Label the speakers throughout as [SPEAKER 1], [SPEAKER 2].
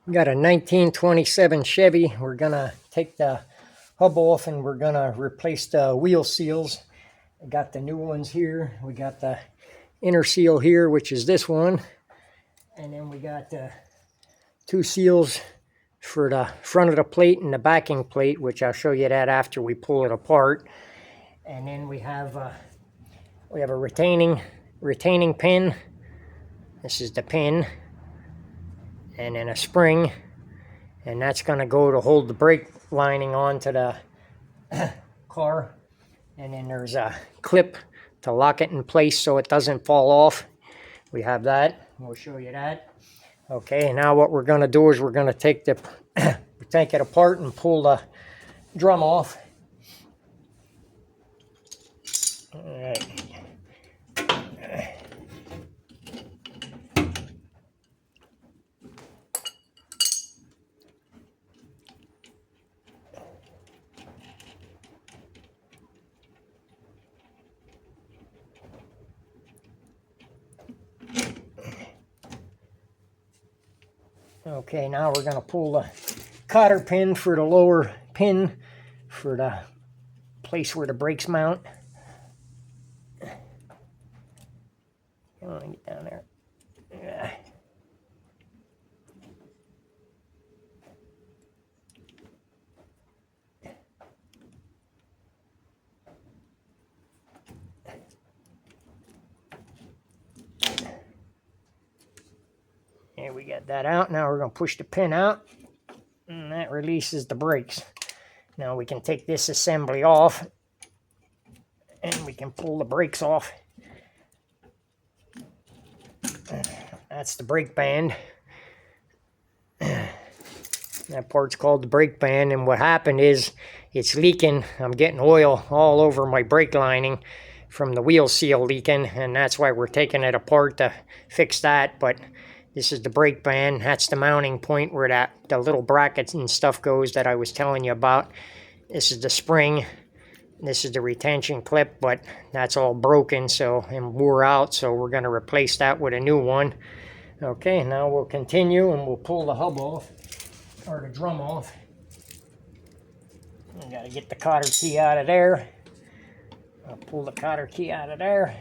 [SPEAKER 1] We got a 1927 Chevy. We're gonna take the hub off and we're gonna replace the wheel seals. I got the new ones here. We got the inner seal here, which is this one. And then we got the two seals for the front of the plate and the backing plate, which I'll show you that after we pull it apart. And then we have a retaining pin. This is the pin. And then a spring. And that's going to go to hold the brake lining onto the car. And then there's a clip to lock it in place so it doesn't fall off. We have that. We'll show you that. Okay, now what we're going to do is we're going to take it apart and pull the drum off. All right. Okay, now we're going to pull the cotter pin for the lower pin for the place where the brakes mount. Come on, get down there. Yeah. And we got that out. Now we're going to push the pin out, and that releases the brakes. Now we can take this assembly off, and we can pull the brakes off. That's the brake band. That part's called the brake band, and what happened is it's leaking. I'm getting oil all over my brake lining from the wheel seal leaking, and that's why we're taking it apart to fix that. But this is the brake band. That's the mounting point where the little brackets and stuff goes that I was telling you about. This is the spring. This is the retention clip, but that's all broken and wore out, so we're going to replace that with a new one. Okay, now we'll continue and we'll pull the hub off, or the drum off. I got to get the cotter key out of there. I'll pull the cotter key out of there.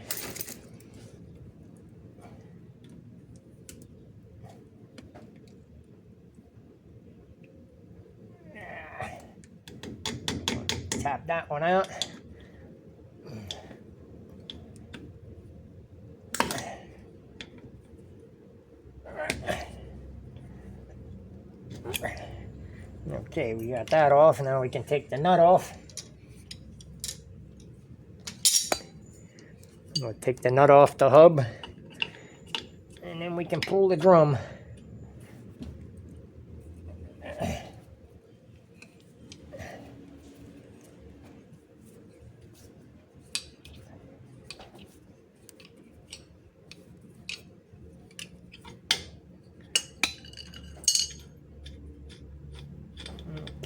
[SPEAKER 1] Tap that one out. Okay, we got that off. Now we can take the nut off. We'll take the nut off the hub, and then we can pull the drum.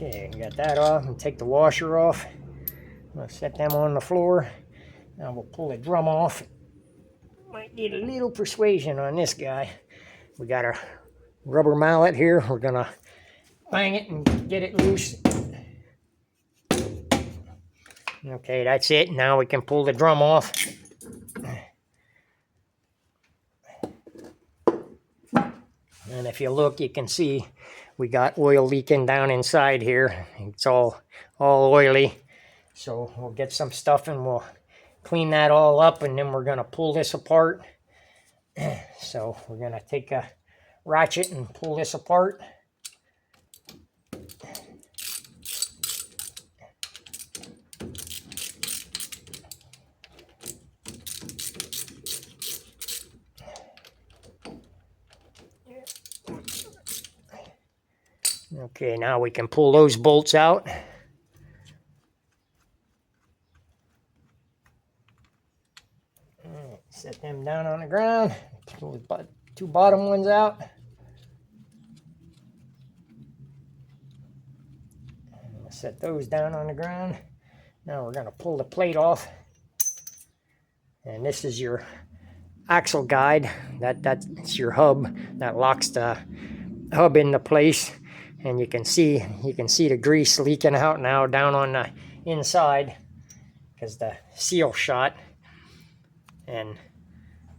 [SPEAKER 1] Okay, got that off, and take the washer off. We'll set them on the floor. Now we'll pull the drum off. Might need a little persuasion on this guy. We got our rubber mallet here. We're gonna bang it and get it loose. Okay, that's it. Now we can pull the drum off. And if you look, you can see we got oil leaking down inside here. It's all oily. So we'll get some stuff and we'll clean that all up, and then we're going to pull this apart. So we're going to take a ratchet and pull this apart. Okay, now we can pull those bolts out. Set them down on the ground. Pull the two bottom ones out. Set those down on the ground. Now we're going to pull the plate off. And this is your axle guide. That's your hub that locks the hub into place, and you can see the grease leaking out now down on the inside because the seal shot. And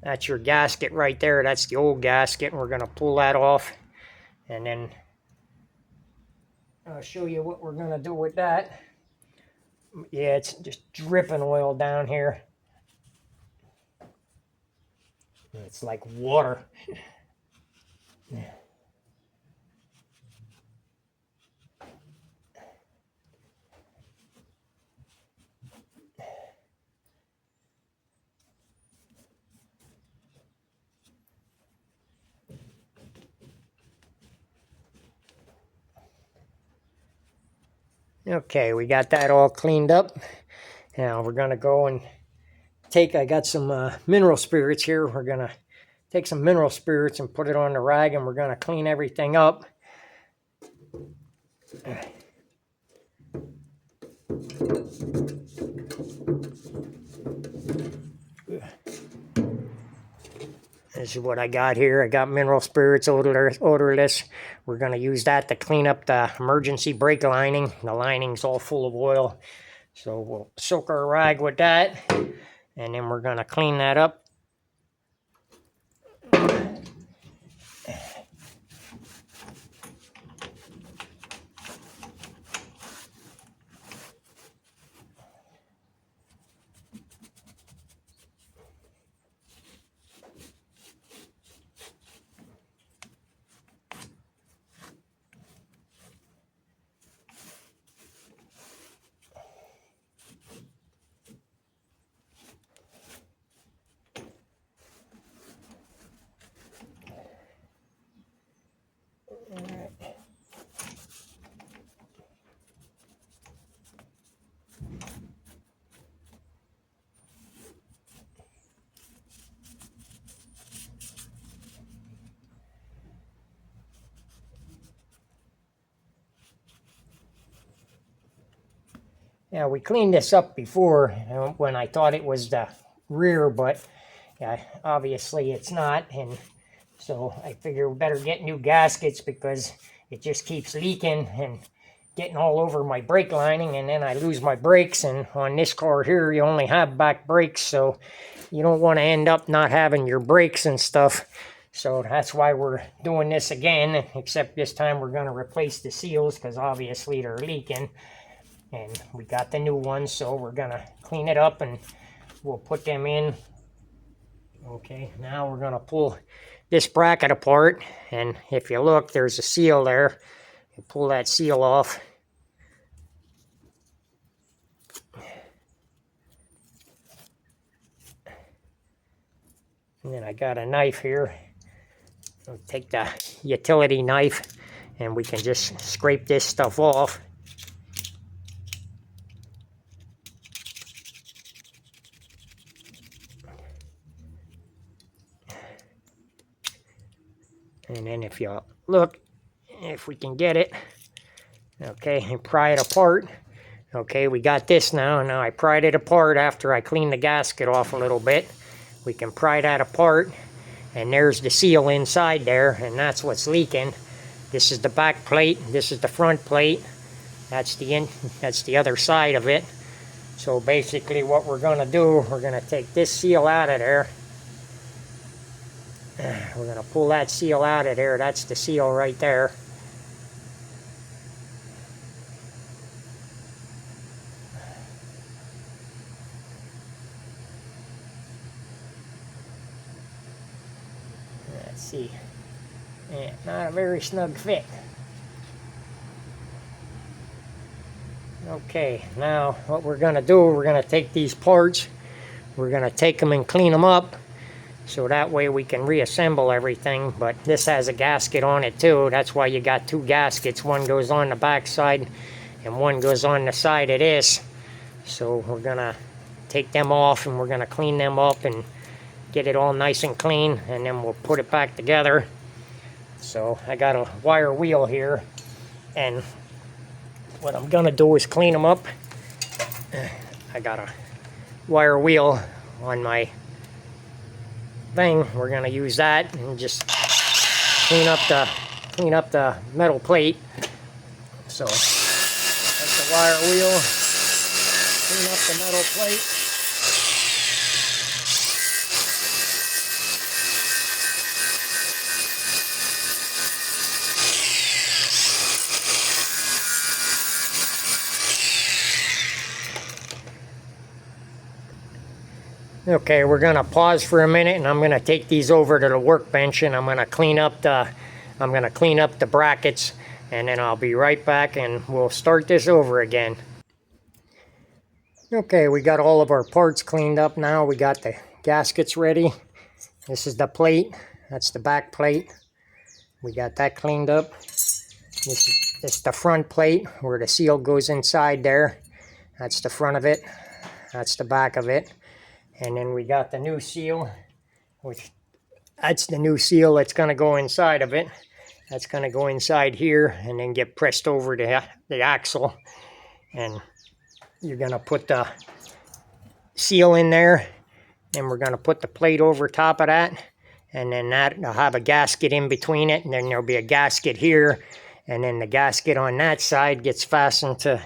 [SPEAKER 1] that's your gasket right there. That's the old gasket, and we're going to pull that off, and then I'll show you what we're going to do with that. Yeah, it's just dripping oil down here. It's like water. Okay, we got that all cleaned up. Now we're gonna go and I got some mineral spirits here. We're gonna take some mineral spirits and put it on the rag, and we're gonna clean everything up. This is what I got here. I got mineral spirits, odorless. We're going to use that to clean up the emergency brake lining. The lining's all full of oil. So we'll soak our rag with that, and then we're going to clean that up. Yeah, we cleaned this up before when I thought it was the rear, but yeah, obviously it's not. And so I figure we better get new gaskets because it just keeps leaking and getting all over my brake lining, and then I lose my brakes. And on this car here, you only have back brakes, so you don't want to end up not having your brakes and stuff. So that's why we're doing this again, except this time we're going to replace the seals because obviously they're leaking. And we got the new ones, so we're going to clean it up and we'll put them in. Okay, now we're going to pull this bracket apart. And if you look, there's a seal there. You pull that seal off. And then I got a knife here. I'll take the utility knife and we can just scrape this stuff off. And then if you look, if we can get it, okay, and pry it apart. Okay, we got this now. Now I pried it apart after I cleaned the gasket off a little bit. We can pry that apart, and there's the seal inside there, and that's what's leaking. This is the back plate. This is the front plate. That's the other side of it. So basically what we're going to do, we're going to take this seal out of there. We're going to pull that seal out of there. That's the seal right there. Let's see. Yeah, not a very snug fit. Okay, now what we're going to do, we're going to take these parts, we're going to take them and clean them up. So that way we can reassemble everything, but this has a gasket on it too. That's why you got two gaskets. One goes on the back side and one goes on the side of this. So we're gonna take them off and we're gonna clean them up and get it all nice and clean, and then we'll put it back together. So I got a wire wheel here, and what I'm gonna do is clean them up. I got a wire wheel on my thing. We're going to use that and just clean up the clean up the metal plate. So take the wire wheel, clean up the metal plate. Okay, we're gonna pause for a minute, and I'm gonna take these over to the workbench, and I'm gonna clean up the brackets, and then I'll be right back, and we'll start this over again. Okay, we got all of our parts cleaned up now. We got the gaskets ready. This is the plate. That's the back plate. We got that cleaned up. This is the front plate where the seal goes inside there. That's the front of it. That's the back of it. And then we got the new seal, which that's the new seal that's going to go inside of it. That's going to go inside here and then get pressed over the axle. And you're going to put the seal in there. Then we're going to put the plate over top of that. And then that'll have a gasket in between it. And then there'll be a gasket here. And then the gasket on that side gets fastened to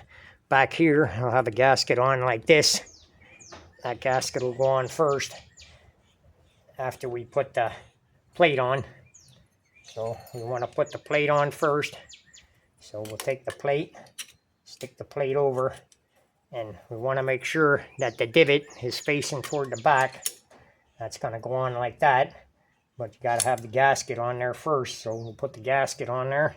[SPEAKER 1] back here. I'll have a gasket on like this. That gasket will go on first after we put the plate on. So we want to put the plate on first. So we'll take the plate, stick the plate over, and we want to make sure that the divot is facing toward the back. That's going to go on like that, but you got to have the gasket on there first. So we'll put the gasket on there.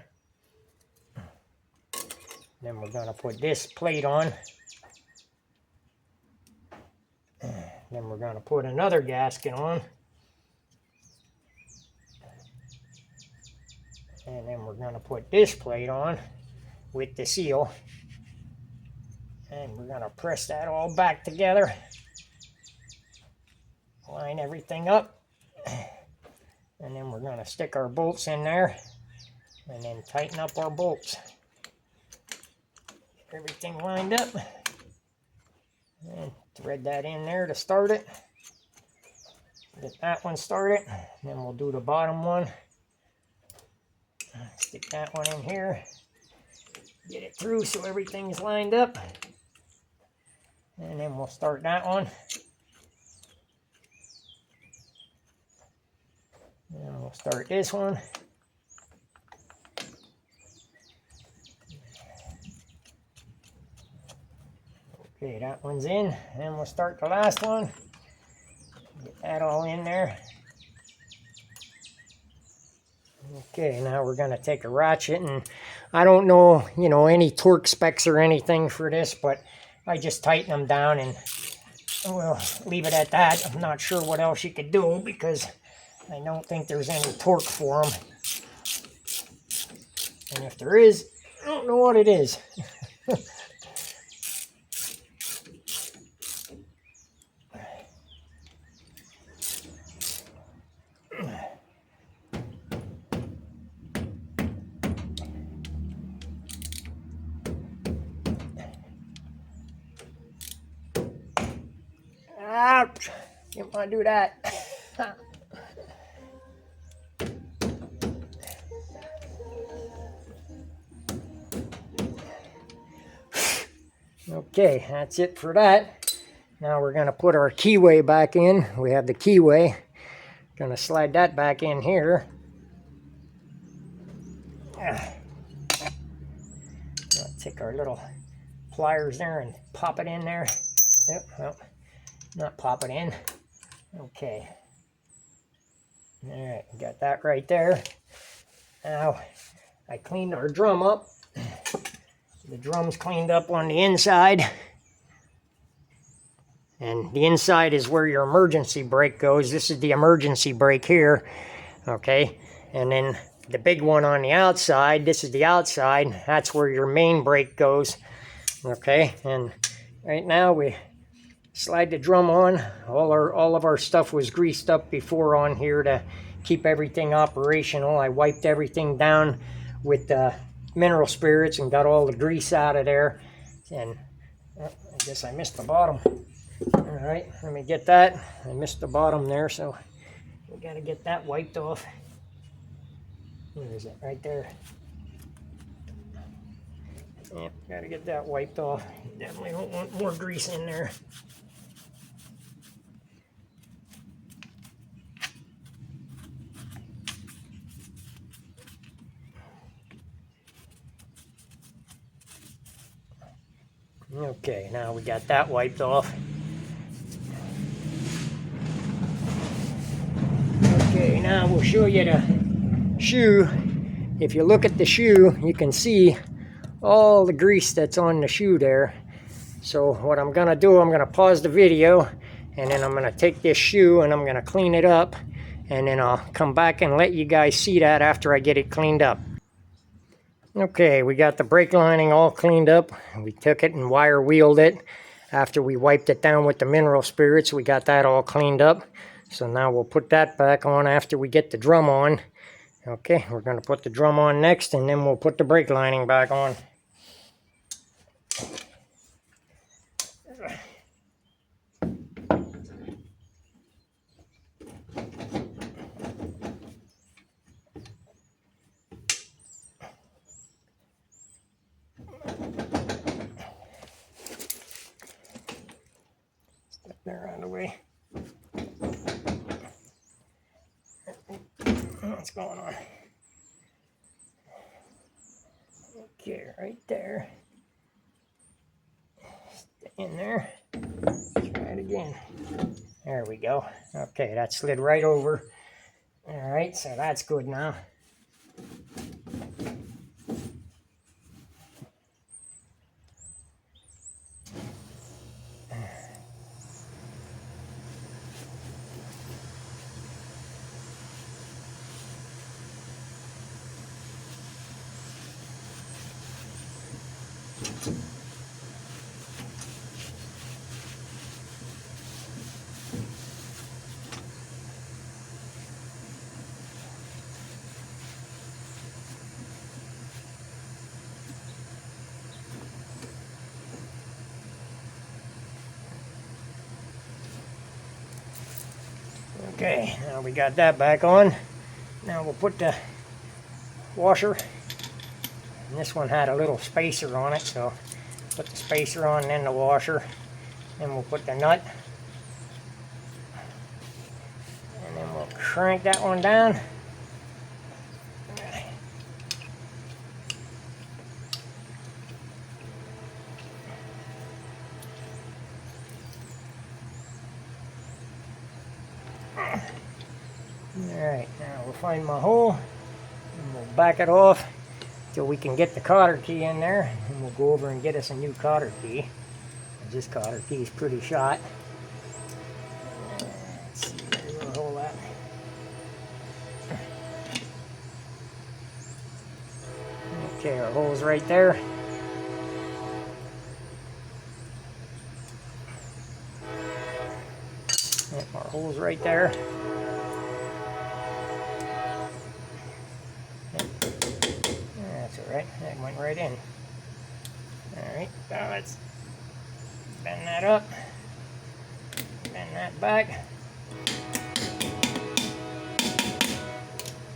[SPEAKER 1] Then we're going to put this plate on. Then we're going to put another gasket on. And then we're going to put this plate on with the seal. And we're going to press that all back together. Line everything up. And then we're going to stick our bolts in there. And then tighten up our bolts. Get everything lined up. And thread that in there to start it. Get that one started. Then we'll do the bottom one. Stick that one in here. Get it through so everything's lined up. And then we'll start that one. And we'll start this one. Okay, that one's in, and we'll start the last one. Get that all in there. Okay, now we're going to take a ratchet, and I don't know, any torque specs or anything for this, but I just tighten them down, and we'll leave it at that. I'm not sure what else you could do, because I don't think there's any torque for them. And if there is, I don't know what it is. Ouch! Didn't want to do that. Okay, that's it for that. Now we're going to put our keyway back in. We have the keyway. Going to slide that back in here. Take our little pliers there and pop it in there. Yep, well, not pop it in. Okay. Alright, got that right there. Now, I cleaned our drum up. The drum's cleaned up on the inside. And the inside is where your emergency brake goes. This is the emergency brake here. Okay. And then the big one on the outside, this is the outside. That's where your main brake goes. Okay. And right now we slide the drum on. All of our stuff was greased up before on here to keep everything operational. I wiped everything down with mineral spirits and got all the grease out of there. And I guess I missed the bottom. All right, let me get that. I missed the bottom there, so we got to get that wiped off. Where is it? Right there. Yep, gotta get that wiped off. Definitely don't want more grease in there. Okay, now we got that wiped off. Okay, now we'll show you the shoe. If you look at the shoe, you can see all the grease that's on the shoe there. So what I'm gonna do, I'm gonna pause the video, and then I'm gonna take this shoe and I'm gonna clean it up, and then I'll come back and let you guys see that after I get it cleaned up. Okay, we got the brake lining all cleaned up. We took it and wire wheeled it. After we wiped it down with the mineral spirits, we got that all cleaned up. So now we'll put that back on after we get the drum on. Okay, we're going to put the drum on next, and then we'll put the brake lining back on. Step there out of the way. What's going on? Okay, right there. Stay in there. Try it again. There we go. Okay, that slid right over. All right, so that's good now. Okay, now we got that back on. Now we'll put the washer. And this one had a little spacer on it, so put the spacer on and then the washer. Then we'll put the nut. And then we'll crank that one down. Alright, now we'll find my hole and we'll back it off till we can get the cotter key in there, and we'll go over and get us a new cotter key. This cotter key is pretty shot. Let's see, where's our hole at? Okay, our hole's right there. Yep, our hole's right there. Right, that went right in. Alright, so let's bend that up, bend that back.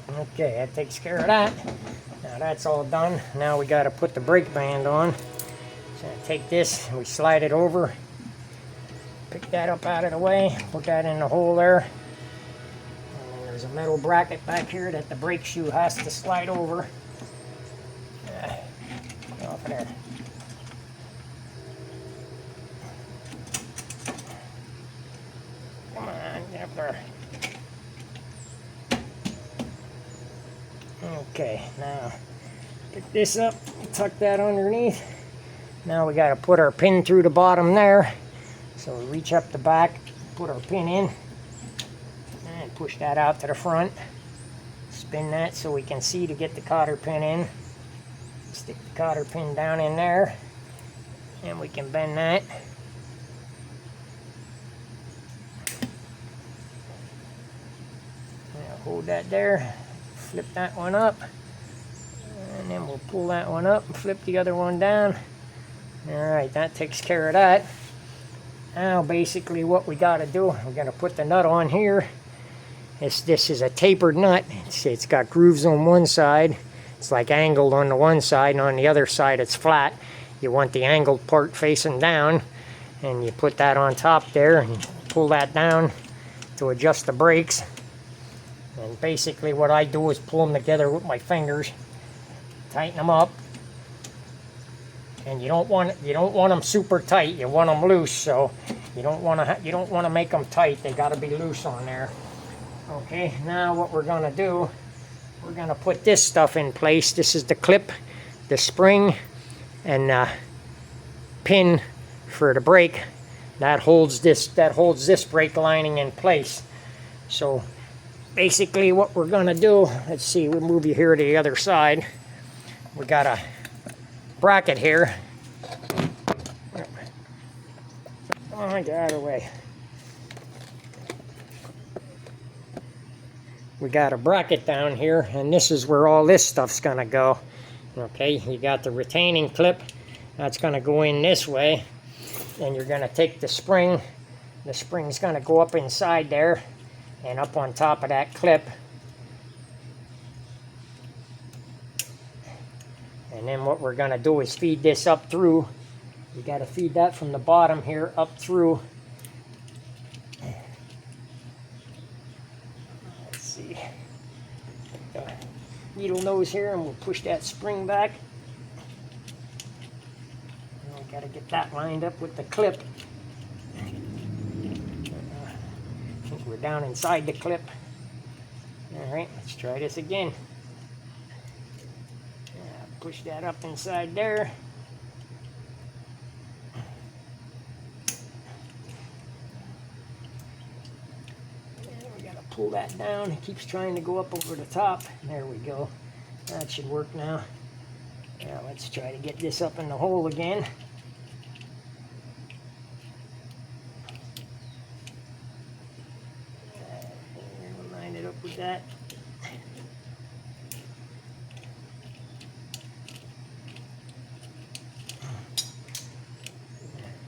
[SPEAKER 1] Okay, that takes care of that. Now that's all done. Now we got to put the brake band on. So I take this and we slide it over, pick that up out of the way, put that in the hole there. And there's a metal bracket back here that the brake shoe has to slide over. Off there. Come on, get up there. Okay, now pick this up, tuck that underneath. Now we got to put our pin through the bottom there. So we reach up the back, put our pin in, and push that out to the front. Spin that so we can see to get the cotter pin in. Stick the cotter pin down in there, and we can bend that. Now hold that there, flip that one up, and then we'll pull that one up and flip the other one down. Alright, that takes care of that. Now basically what we got to do, we're going to put the nut on here, This is a tapered nut. It's got grooves on one side. It's like angled on the one side, and on the other side it's flat. You want the angled part facing down, and you put that on top there and pull that down to adjust the brakes. And basically what I do is pull them together with my fingers, tighten them up. And you don't want them super tight. You want them loose. So you don't want to make them tight. They got to be loose on there. Okay. Now what we're gonna do, we're gonna put this stuff in place. This is the clip, the spring, and pin for the brake. That holds this brake lining in place. So basically what we're gonna do, let's see, we'll move you here to the other side. We got a bracket here. Oh, get out of the way. We got a bracket down here, and this is where all this stuff's gonna go. Okay, you got the retaining clip. That's gonna go in this way. And you're gonna take the spring. The spring's gonna go up inside there and up on top of that clip. And then what we're gonna do is feed this up through. You gotta feed that from the bottom here up through. Let's see. The needle nose here, and we'll push that spring back. And we gotta get that lined up with the clip. I think we're down inside the clip. Alright, let's try this again. Push that up inside there. And we gotta pull that down. It keeps trying to go up over the top. There we go. That should work now. Now let's try to get this up in the hole again. We'll line it up with that.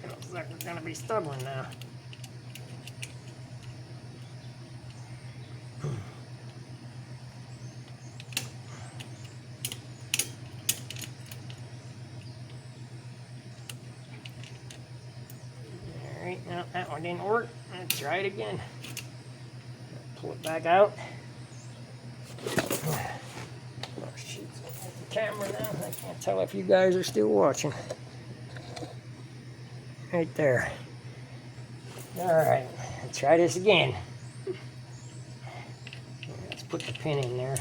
[SPEAKER 1] Looks like we're gonna be stubborn now. Alright, now that one didn't work. Let's try it again. Pull it back out. Oh shoot, the camera now. I can't tell if you guys are still watching. Right there. Alright, let's try this again. Let's put the pin in there.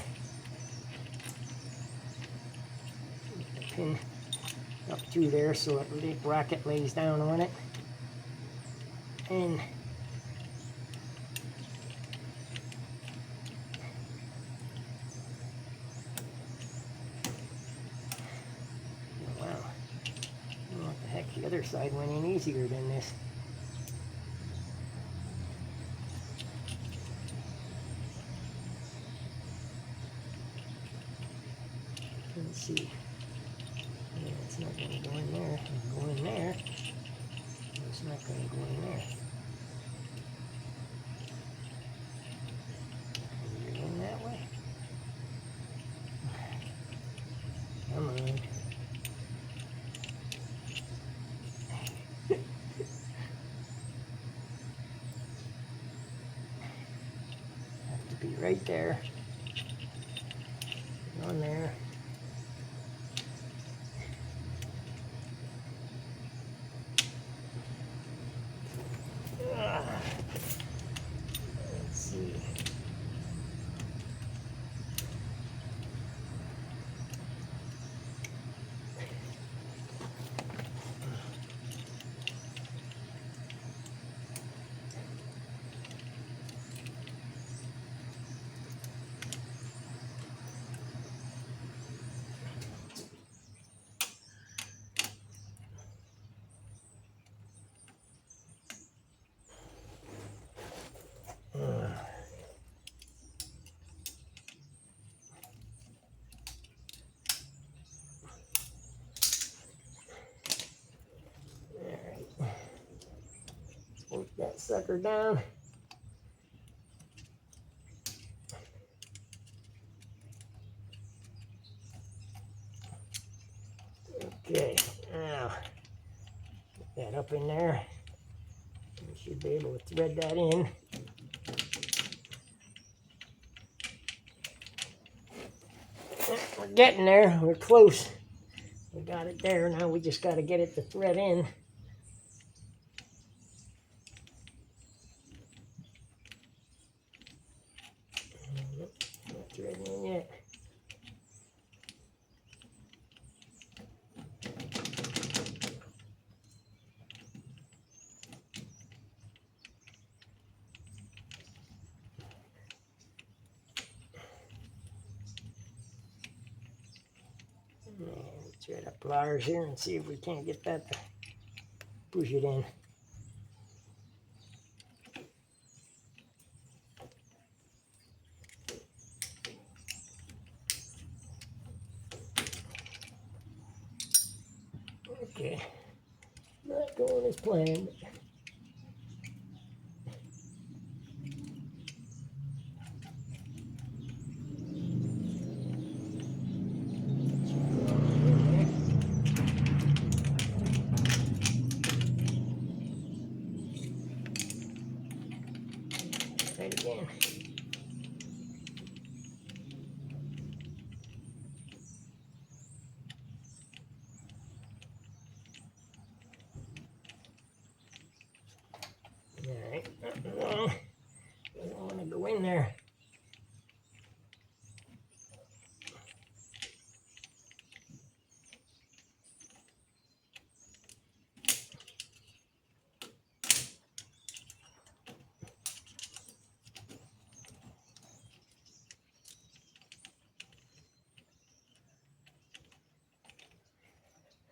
[SPEAKER 1] Get the pin up through there so the bracket lays down on it. And wow, what the heck, the other side went in easier than this. Let's see. Yeah, it's not going to go in there. It'll go in there. It's not going to go in there. Is it in that way? Come on. Have to be right there. On there. Let's see. Work that sucker down. Okay, now get that up in there. We should be able to thread that in. We're getting there. We're close. We got it there. Now we just got to get it to thread in. Not threading in yet. Let's thread up pliers here and see if we can't get that to push it in. Okay, not going as planned. Right again. Alright, no, I don't want to go in there.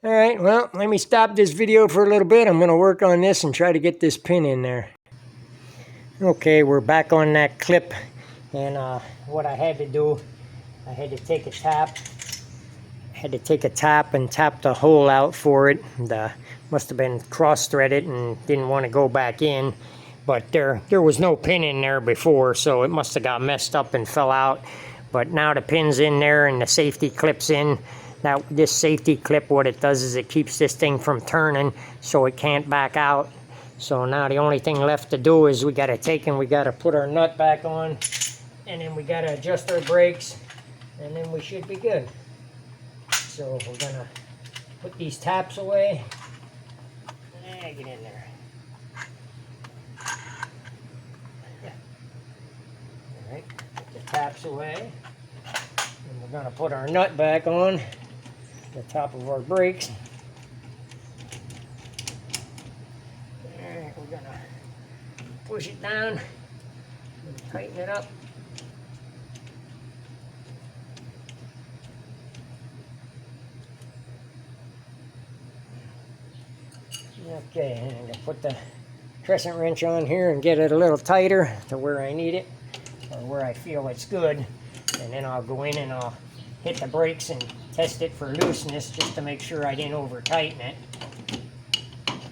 [SPEAKER 1] Alright, well, let me stop this video for a little bit. I'm going to work on this and try to get this pin in there. Okay, we're back on that clip, and what I had to do, I had to take a tap. And tap the hole out for it. Must have been cross-threaded and didn't want to go back in, but there was no pin in there before, so it must have got messed up and fell out. But now the pin's in there and the safety clip's in. Now this safety clip, what it does is it keeps this thing from turning so it can't back out. So now the only thing left to do is we got to put our nut back on, and then we got to adjust our brakes, and then we should be good. So we're gonna put these taps away. Get in there. Yeah. All right, put the taps away. And we're gonna put our nut back on the top of our brakes. All right, we're gonna push it down and tighten it up. Okay, and I'm going to put the crescent wrench on here and get it a little tighter to where I need it, or where I feel it's good. And then I'll go in and I'll hit the brakes and test it for looseness just to make sure I didn't over tighten it.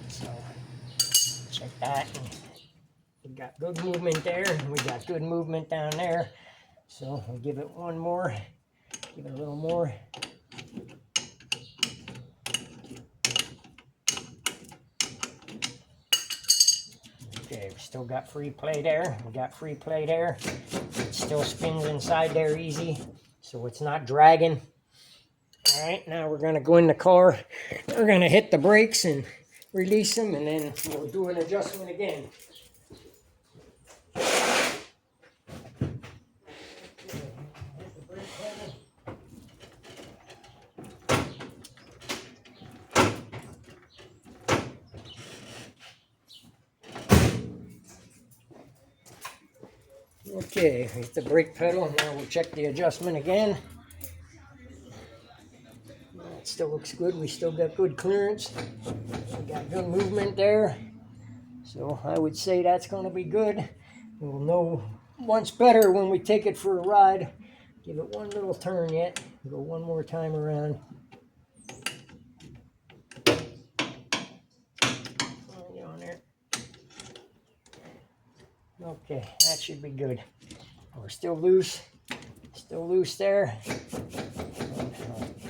[SPEAKER 1] So, check that. And we got good movement there, and we got good movement down there. So we'll give it one more, give it a little more. Okay, we still got free play there. We got free play there. It still spins inside there easy, so it's not dragging. All right, now we're going to go in the car. We're going to hit the brakes and release them, and then we'll do an adjustment again. Okay, hit the brake pedal. Now we'll check the adjustment again. It still looks good. We still got good clearance. We got good movement there. So I would say that's going to be good. We'll know once better when we take it for a ride. Give it one little turn yet. Go one more time around. Get on there. Okay, that should be good. We're still loose there.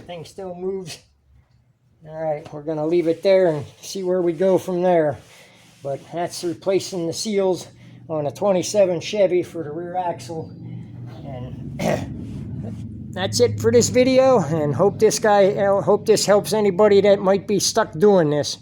[SPEAKER 1] Thing still moves. All right, we're going to leave it there and see where we go from there. But that's replacing the seals on a 27 Chevy for the rear axle. And that's it for this video, and hope this helps anybody that might be stuck doing this.